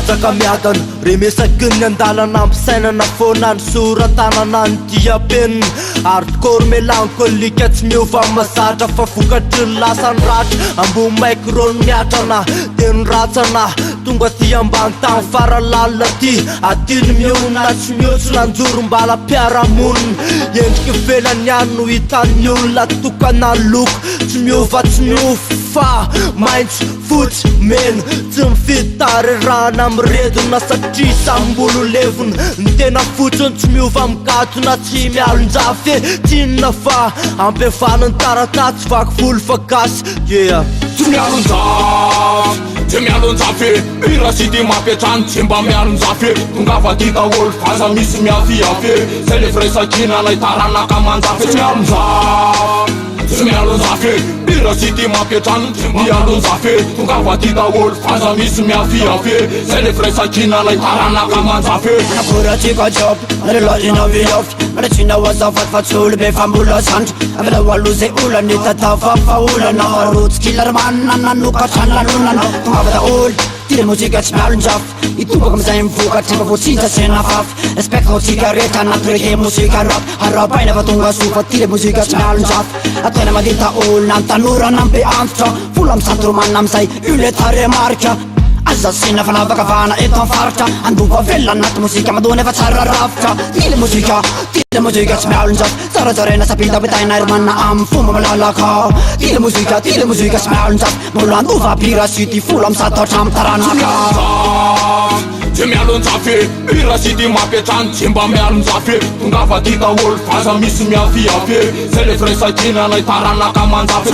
Matsaka miadana remesaky ny andalana ampisainana foana ny soratanana ny diapenina hardcore mélancolique tsy miova mazatra fa vokatry ny lasany ratra ambo micro ny miatrana de ny ratsana tonga ty ambany tany faralalina ty adiny miona tsy mihotsy nanjorom-bala mpiaramonina endriky velany ihany no hitan'ny olona tokana loko tsy miova tsy miofo fa maintso fotsy mena tsy mifidy tarerana amiredona satria sambolo levona ny tena fotsiny tsy miova mikatona tsy mialonjafy tinina fa ampiavanany taratatsy vaky volo fa gasy yeah. Tsy mialonjafy ira sy ty mampiatrany tsy mba mialonjafy tonga fa ty daholo faza misy miafiafy zay le firesakinana itaranaka manjafy tsy mialonjafy ira sy ty mampiatrany mialonjafy tonga fa ty daholo faza misy miafiafy zay le firesakinana itaranaka manjafy Nakoratsika job relojina viofy maratsina azafady fa tsy olo be fa mbola zandry avela aloha zay olany tatafafa olana marotsiky laromanina nanokatra lanonana tonga fa daholo ty mozika tsy mialonjafy itobaka amizay mivokatry mba voatsinja sena fafy respect motsika rehetra anaty reke mozika rap arapaina fa tonga sofa ty mozika tsy mialonjafy ataina madita olona antanorana ambe antitra folo amy santromanina amizay ule taremarika aza sina fanavakavana eto amfaritra andova velona anaty mozika madona efa tsara rafitra ty mozika tsy mialonjafy tsaratsaraina sapita pitaina hermanina amy fomba malalaka ty mozika tsy mialonjafy molo andova pirasity folo amy satotra amy taranaka tsy mialonjafy ira sy ty mampiatrany tsy mba mialonjafy tonga fa ty daholo faza misy miafiafy zay le firesakinana itaranaka manjafy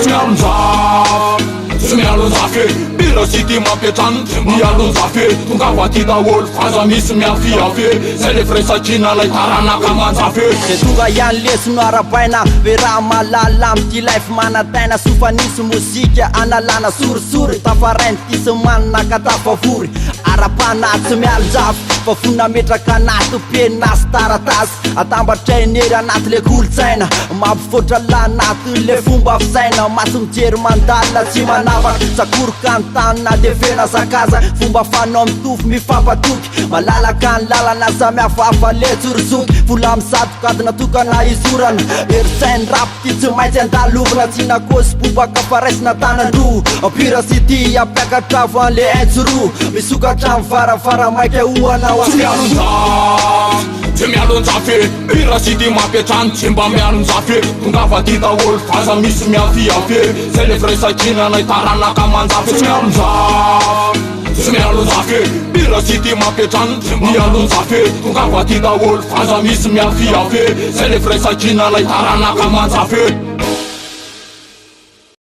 tsy mialonjafy ira sy ty mampiatrany mialonjafy tonga fa ty daholo faza misy miafiafy zay le firesakinana itaranaka manjafy de tonga ihany lesino arapaina ve raha malala amty life manataina sofa nisy mozika analana sorisory tafarainy tisy manina katafavory arapana tsy mialonjafy fa fonametraka anaty penasy taratasy atambatrainery anaty le kolotsaina mampifoatra la anaty le fomba fisaina maso mijery mandalina tsy manavaka sakoroka ny tanina de fena zakaza fomba fanao mitofy mifampatoky malalaka ny lalana samihafahafa le tsorisoky vola misatoka adina tokana izorana erisainy rap ty tsy maintsy andalovina tsy nakosy bobaka faraisina tanandro pirasity ampiakatravo an'le aintsoro misokatra amy faravara maika oana tsy mialonjafy ira sy ty mampiatrany tsy mba mialonjafy tonga fa ty daholo faza misy miafiafy zay le firesakinana itaranaka manjafy tsy mialonjafy ira sy ty mampiatrany mialonjafy tonga fa ty daholo faza misy miafiafy zay le firesakinana itaranaka manjafy